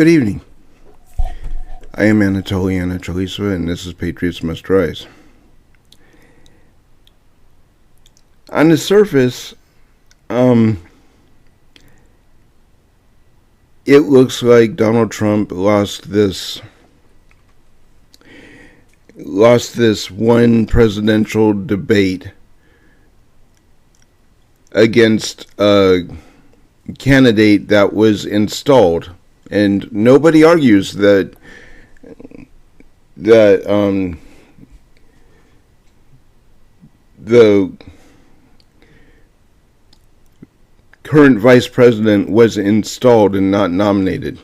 Good evening. I am Anatoly Anatolisa, and this is Patriots Must Rise. On the surface, it looks like Donald Trump lost this one presidential debate against a candidate that was installed, and nobody argues that the current vice president was installed and not nominated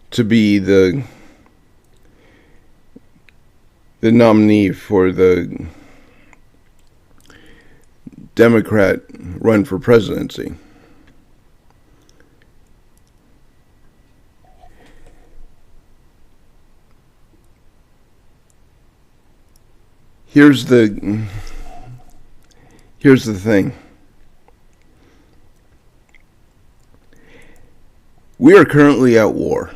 to be the nominee for the Democrat run for presidency. Here's the thing. We are currently at war.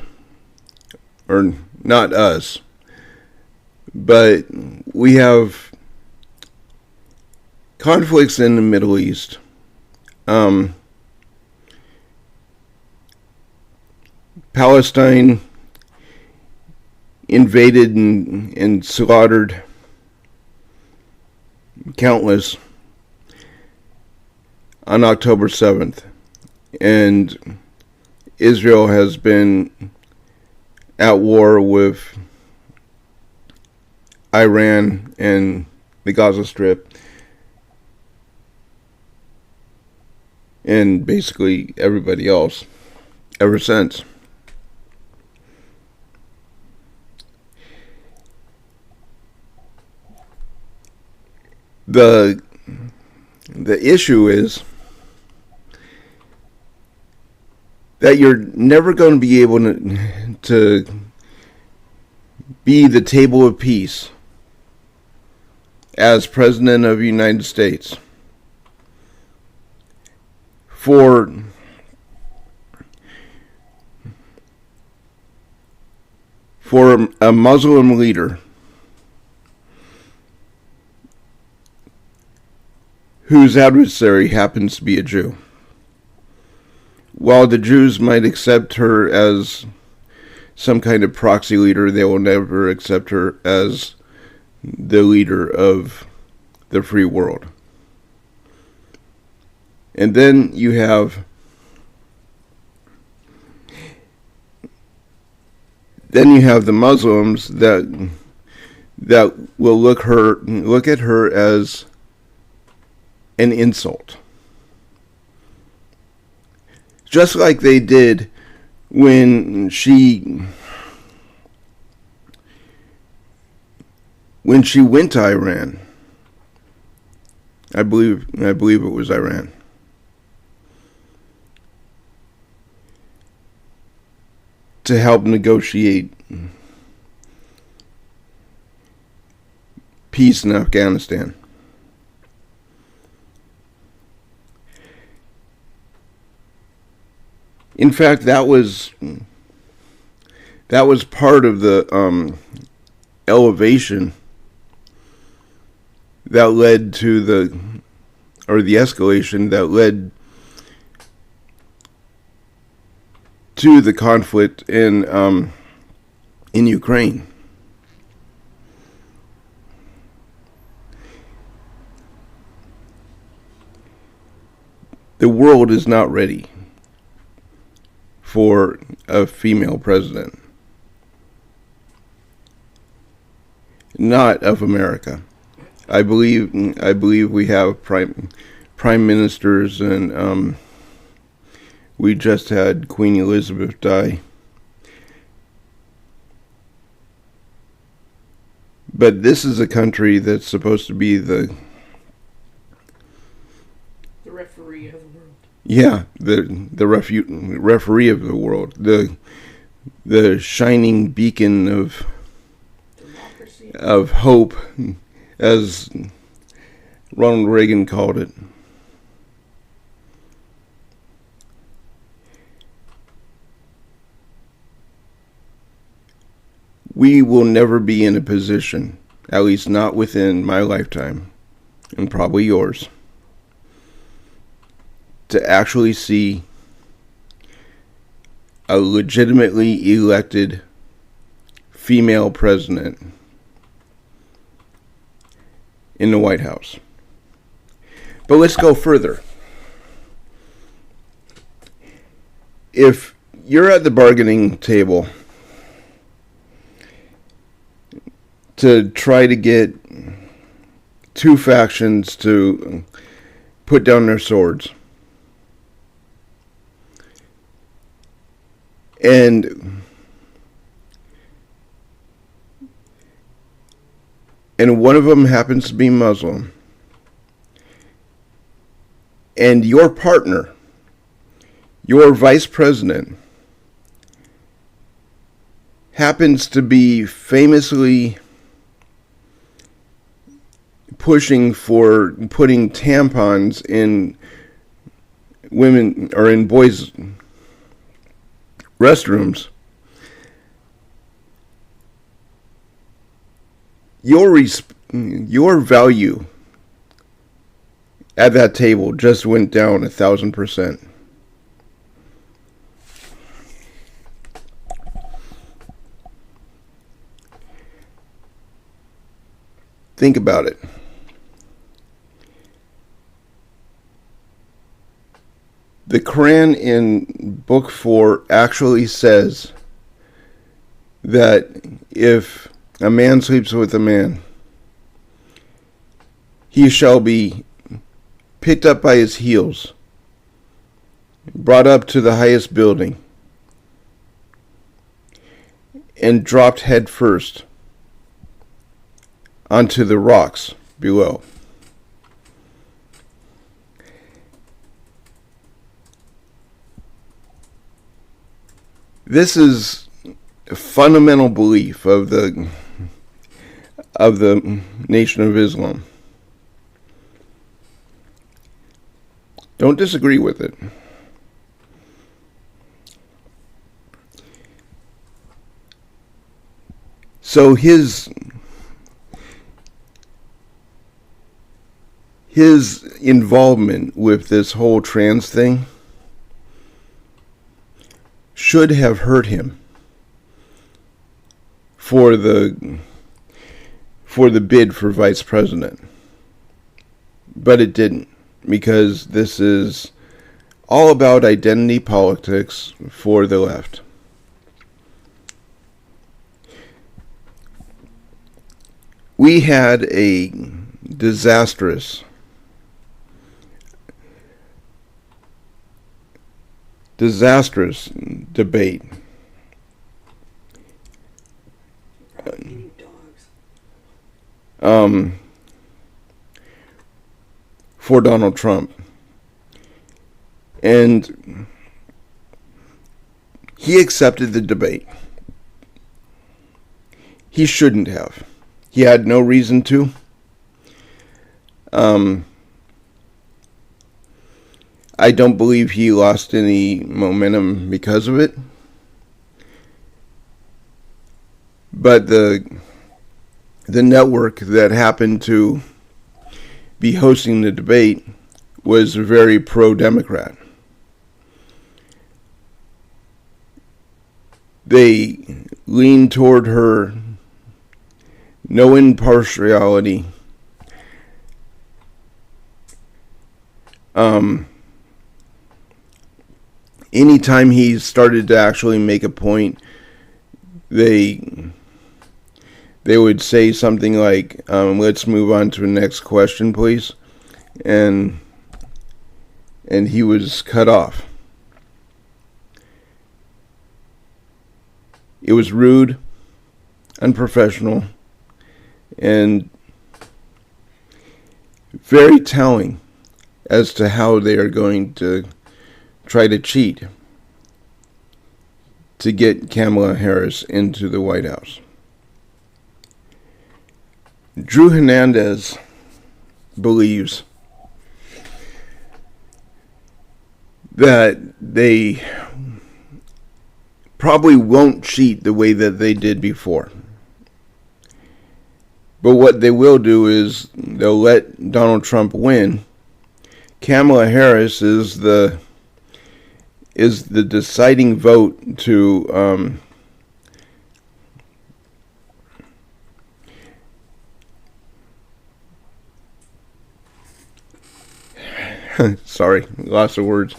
Or not us. But we have conflicts in the Middle East. Palestine invaded and slaughtered countless on October 7th. And Israel has been at war with Iran and the Gaza Strip, and basically everybody else ever since. The issue is that you're never going to be able to be the table of peace as President of the United States for a Muslim leader whose adversary happens to be a Jew. While the Jews might accept her as some kind of proxy leader, they will never accept her as the leader of the free world. And then you have the Muslims that will look at her as an insult. Just like they did when she went to Iran. I believe it was Iran. To help negotiate peace in Afghanistan. In fact, that was part of the elevation that led to the escalation that led to the conflict in Ukraine. The world is not ready for a female president. Not of America. I believe we have prime ministers, and we just had Queen Elizabeth die. But this is a country that's supposed to be the referee of the world. Yeah, the referee of the world, the shining beacon of Democracy. Of hope, as Ronald Reagan called it. we will never be in a position, at least not within my lifetime, and probably yours, to actually see a legitimately elected female president in the White House. But let's go further. If you're at the bargaining table to try to get two factions to put down their swords, and one of them happens to be Muslim, and your partner, your vice president, happens to be famously pushing for putting tampons in women or in boys' restrooms, your value at that table just went down 1,000%. Think about it. The Quran in Book 4 actually says that if a man sleeps with a man, he shall be picked up by his heels, brought up to the highest building, and dropped head first onto the rocks below. This is a fundamental belief of the Nation of Islam. Don't disagree with it. So his involvement with this whole trans thing should have hurt him for the bid for vice president. But it didn't, because this is all about identity politics for the left. We had a disastrous debate for Donald Trump, and he accepted the debate. He shouldn't have. He had no reason to. I don't believe he lost any momentum because of it. But the network that happened to be hosting the debate was very pro-Democrat. They leaned toward her no impartiality. Anytime he started to actually make a point, they would say something like, let's move on to the next question, please. And he was cut off. It was rude, unprofessional, and very telling as to how they are going to try to cheat to get Kamala Harris into the White House. Drew Hernandez believes that they probably won't cheat the way that they did before. But what they will do is they'll let Donald Trump win. Kamala Harris is the deciding vote to sorry, lots of words.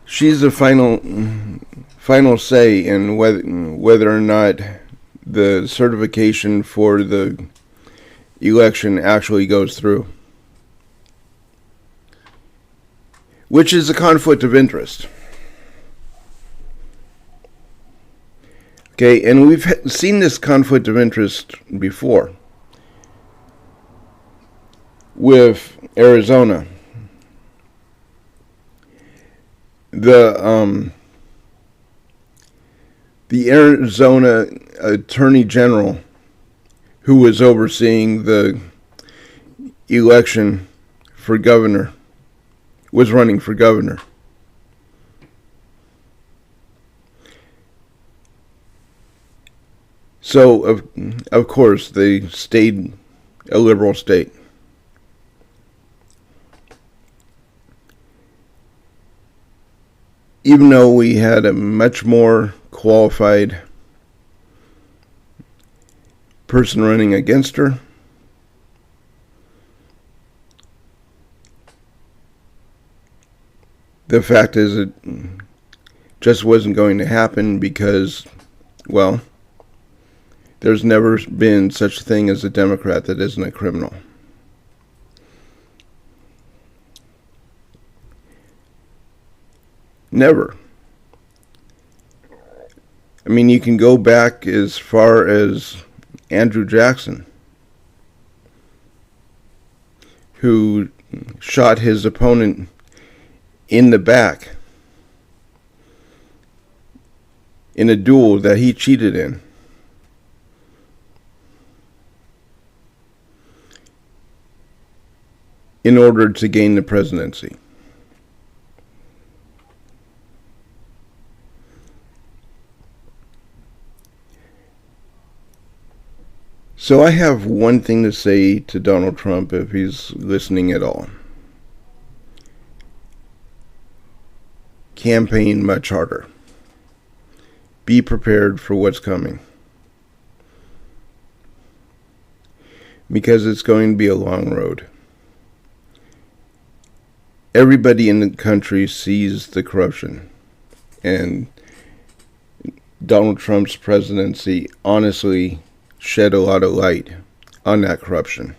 She's the final say in whether or not the certification for the election actually goes through, which is a conflict of interest. Okay, and we've seen this conflict of interest before with Arizona. The Arizona Attorney General, who was overseeing the election for governor, was running for governor. So, of course, they stayed a liberal state. Even though we had a much more qualified person running against her, the fact is it just wasn't going to happen because, well, there's never been such a thing as a Democrat that isn't a criminal. Never. I mean, you can go back as far as Andrew Jackson, who shot his opponent in the back in a duel that he cheated in order to gain the presidency. So I have one thing to say to Donald Trump if he's listening at all. Campaign much harder. Be prepared for what's coming. Because it's going to be a long road. Everybody in the country sees the corruption. And Donald Trump's presidency honestly shed a lot of light on that corruption.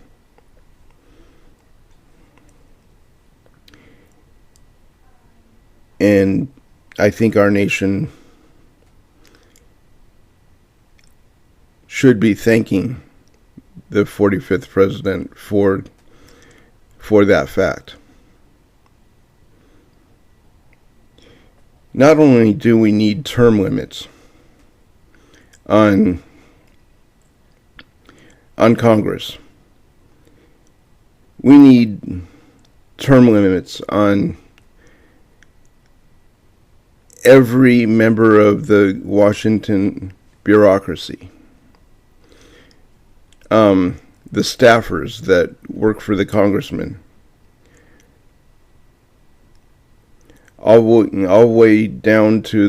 And I think our nation should be thanking the 45th president for that fact. Not only do we need term limits on Congress, we need term limits on every member of the Washington bureaucracy. The staffers that work for the congressman. All the way down to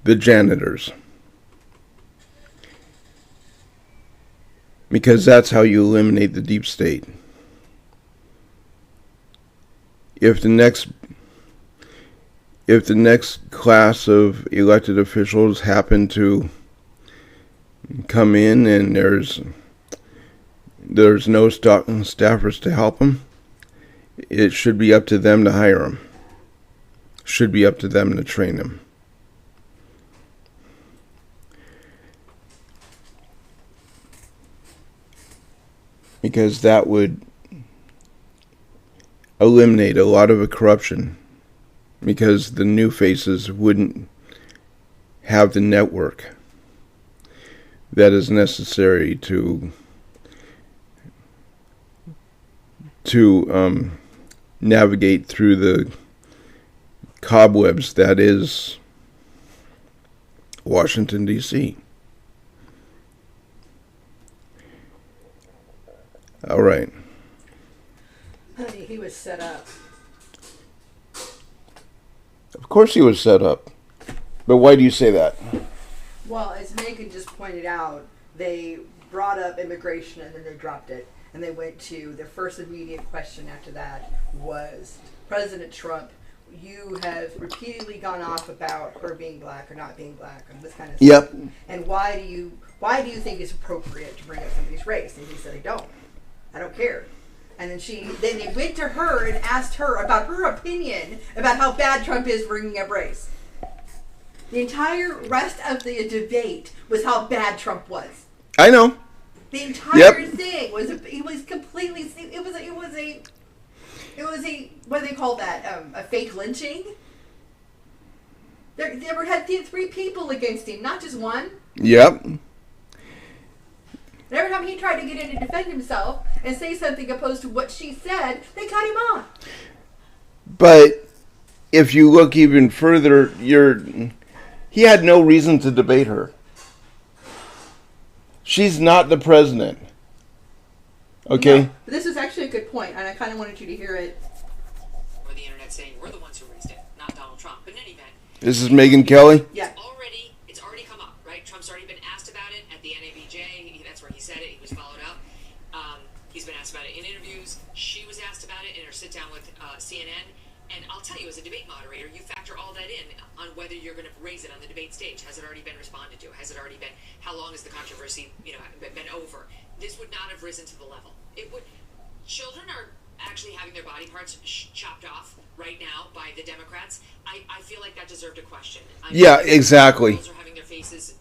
the janitors. Because that's how you eliminate the deep state. If the next class of elected officials happen to come in and there's no staffers to help them, it should be up to them to hire them. Should be up to them to train them. Because that would eliminate a lot of the corruption. Because the new faces wouldn't have the network that is necessary to navigate through the cobwebs that is Washington, D.C. All right. Honey, he was set up. Of course he was set up. But why do you say that? Well, as Megan just pointed out, they brought up immigration and then they dropped it. And they went to their first immediate question after that was, President Trump, you have repeatedly gone off about her being black or not being black and this kind of Yep. stuff. And why do you think it's appropriate to bring up somebody's race? And he said, I don't care. And then they went to her and asked her about her opinion about how bad Trump is bringing up race. The entire rest of the debate was how bad Trump was. I know. The entire thing was completely. It was a what do they call that? A fake lynching. There had 3 people against him, not just one. Yep. And every time he tried to get in to defend himself and say something opposed to what she said, they cut him off. But if you look even further, he had no reason to debate her. She's not the president. Okay? No, but this is actually a good point, and I kind of wanted you to hear it. Or the internet saying we're the ones who raised it, not Donald Trump. But in any event, This is Megyn Kelly. Yeah. it's already come up, right? Trump's already been asked about it at the NABJ. That's where he said it. He was followed up. He's been asked about it in interviews. She was asked about it in her sit down with CNN. And I'll tell you, as a debate moderator, you factor all that in on whether you're going to raise it on the debate stage. Has it already been responded to? Has it already been? How long has the controversy, been over? This would not have risen to the level. It would. Children are actually having their body parts chopped off right now by the Democrats. I feel like that deserved a question. Yeah, exactly. Girls are having their faces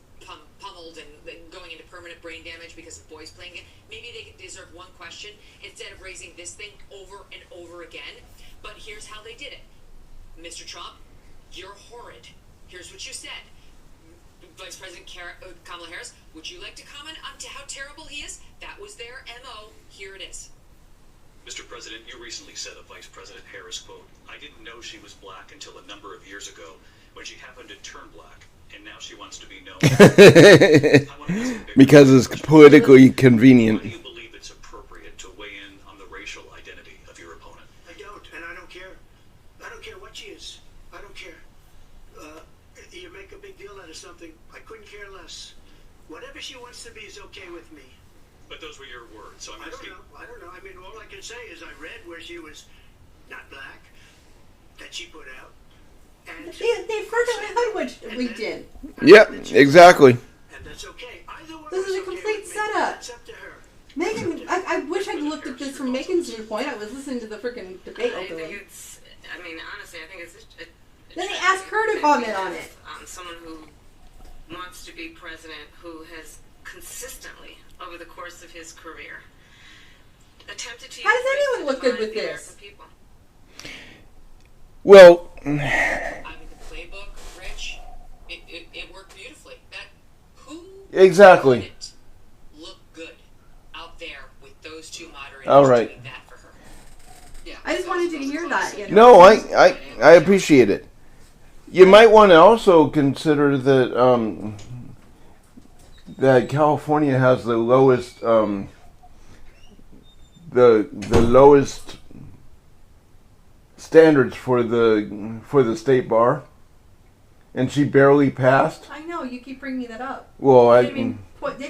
pummeled and going into permanent brain damage because of boys playing it. Maybe they deserve one question instead of raising this thing over and over again. But here's how they did it. Mr. Trump, you're horrid. Here's what you said. Vice President Kamala Harris, would you like to comment on how terrible he is? That was their MO. Here it is. Mr. President, you recently said of Vice President Harris, quote, I didn't know she was black until a number of years ago when she happened to turn black, and now she wants to be known. Because it's politically convenient. Why do you believe it's appropriate to weigh in on the racial identity of your opponent? I don't, and I don't care. I don't care what she is. I don't care. You make a big deal out of something. I couldn't care less. Whatever she wants to be is okay with me. But those were your words, so I'm I don't asking. know. I don't know. I mean, all I can say is I read where she was not black, that she put out. And They further hoodwinked LinkedIn. Yep, exactly. And that's okay. Either one This is a okay complete with me. setup. It's up to her. Megan, I wish I'd looked at this from Megan's viewpoint. I was listening to the freaking debate I think openly. it's, honestly, I think it's a Then they asked her to comment on it. Someone who wants to be president, who has consistently, over the course of his career, attempted to. How does use anyone look good divide with the this? American people. Well, I mean, the playbook, Rich, it worked beautifully. Who Exactly. wouldn't look good out there with those two moderators All right. doing that for her? Yeah. I just wanted you to hear that. You know? no, I appreciate it. You might want to also consider that that California has the lowest the lowest standards for the state bar, and she barely passed. I know you keep bringing that up. Well, They didn't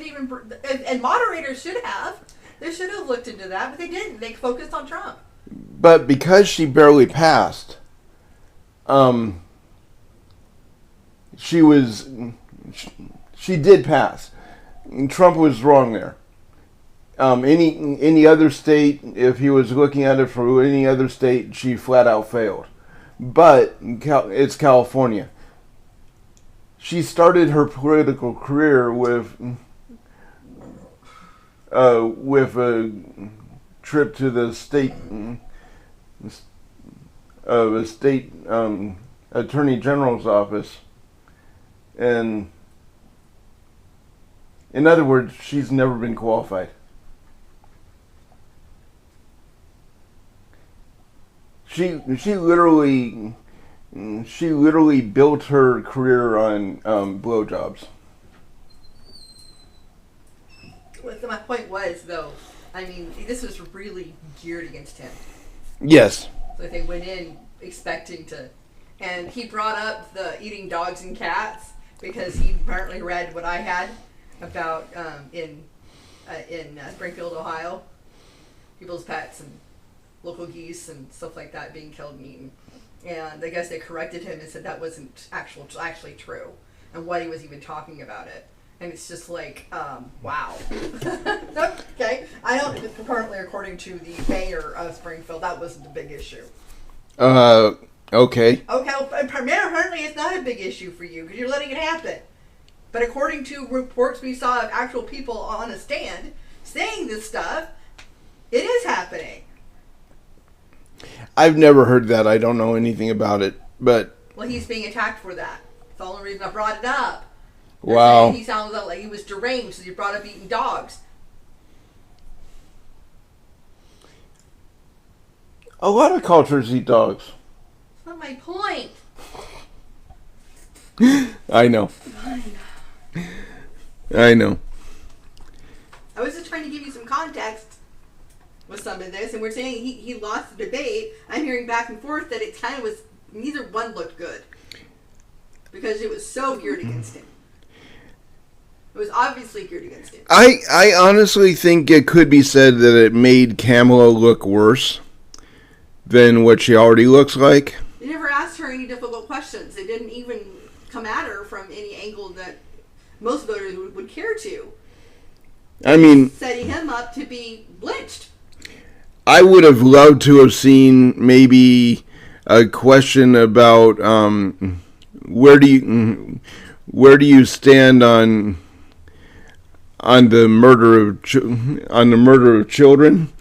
even, and moderators should have. They should have looked into that, but they didn't. They focused on Trump. but because she barely passed, she did pass. Trump was wrong there. Any other state, if he was looking at it for any other state, she flat out failed. But it's California. She started her political career with a trip to the state attorney general's office, and in other words, she's never been qualified. She literally she literally built her career on blowjobs. Well, my point was, though, I mean, this was really geared against him. Yes. So they went in expecting to, and he brought up the eating dogs and cats because he apparently read what I had about in Springfield, Ohio, people's pets and local geese and stuff like that being killed and eaten. And I guess they corrected him and said that wasn't actually true, and what he was even talking about it. And it's just like, wow. Okay, I don't. Apparently, according to the mayor of Springfield, that wasn't a big issue. Okay. Okay, well, apparently it's not a big issue for you because you're letting it happen. But according to reports we saw of actual people on a stand saying this stuff, it is happening. I've never heard that. I don't know anything about it, but Well, he's being attacked for that. That's the only reason I brought it up. They're wow. saying he sounded like he was deranged, so he brought up eating dogs. A lot of cultures eat dogs. That's not my point. I know. I know. I was just trying to give you some context with some of this, and we're saying he lost the debate. I'm hearing back and forth that it kind of was, neither one looked good. Because it was so geared against him. It was obviously geared against him. I honestly think it could be said that it made Kamala look worse than what she already looks like. They never asked her any difficult questions. They didn't even come at her from any angle that most voters would care to. I mean, Setting him up to be lynched. I would have loved to have seen maybe a question about where do you stand on the murder of children.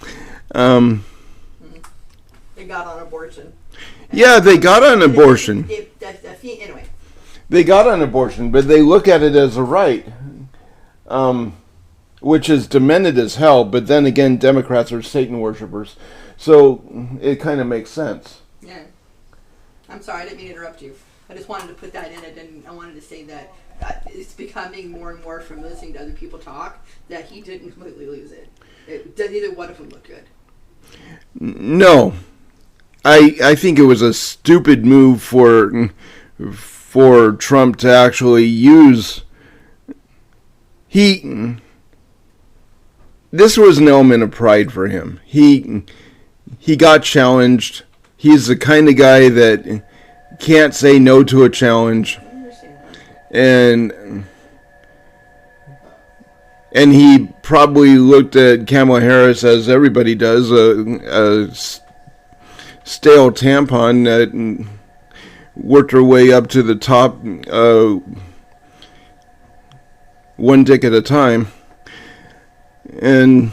They got on abortion. Yeah, they got on abortion. Anyway. They got on abortion, but they look at it as a right, which is demented as hell. But then again, Democrats are Satan worshippers, so it kind of makes sense. Yeah. I'm sorry, I didn't mean to interrupt you. I just wanted to put that in it, and I wanted to say that it's becoming more and more from listening to other people talk that he didn't completely lose it. Neither one of them looked good. No, I think it was a stupid move for Trump to actually use. This was an element of pride for him. He got challenged. He's the kind of guy that can't say no to a challenge, I understand that. and he probably looked at Kamala Harris, as everybody does, a stale tampon that worked her way up to the top one dick at a time. And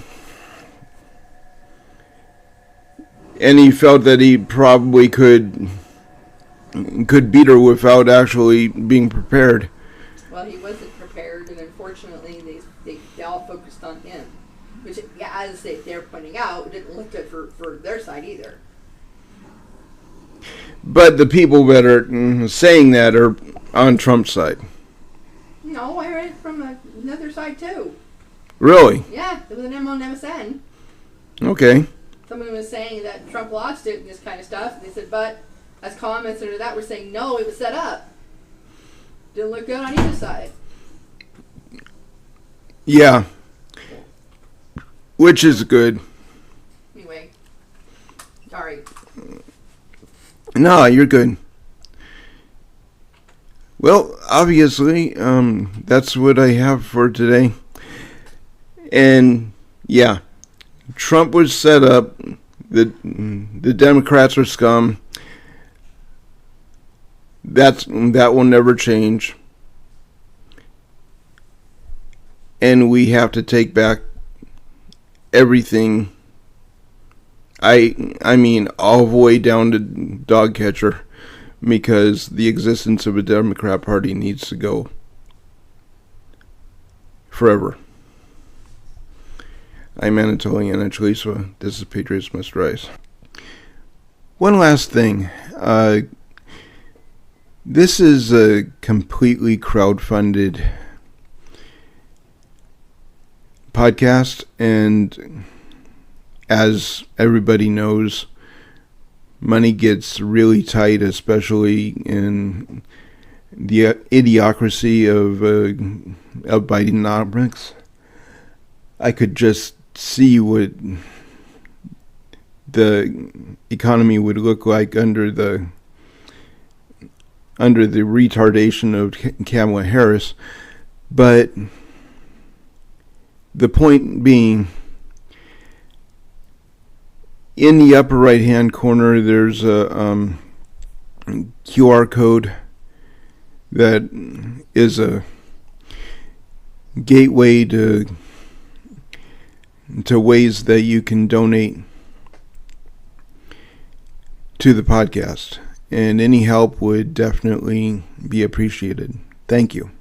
he felt that he probably could beat her without actually being prepared. Well, he wasn't prepared, and unfortunately, they all focused on him. Which, yeah, as they're pointing out, it didn't look good for their side either. But the people that are saying that are on Trump's side. No, I heard it from another side too. Really? Yeah, it was an on MSN. Okay. Someone was saying that Trump lost it and this kind of stuff. And they said, but as comments under that were saying, no, it was set up. Didn't look good on either side. Yeah. Which is good. Anyway, sorry. No, you're good. Well, obviously, that's what I have for today. And, yeah, Trump was set up. The Democrats are scum. That will never change. And we have to take back everything. I mean, all the way down to dog catcher, because the existence of a Democrat Party needs to go forever. I'm Anatolian Angeliswa. This is Patriots Must Rise. One last thing. This is a completely crowdfunded podcast, and as everybody knows, money gets really tight, especially in the idiocracy of Bidenomics. I could just see what the economy would look like under the retardation of Kamala Harris. But the point being, in the upper right hand corner there's a QR code that is a gateway to ways that you can donate to the podcast, and any help would definitely be appreciated. Thank you.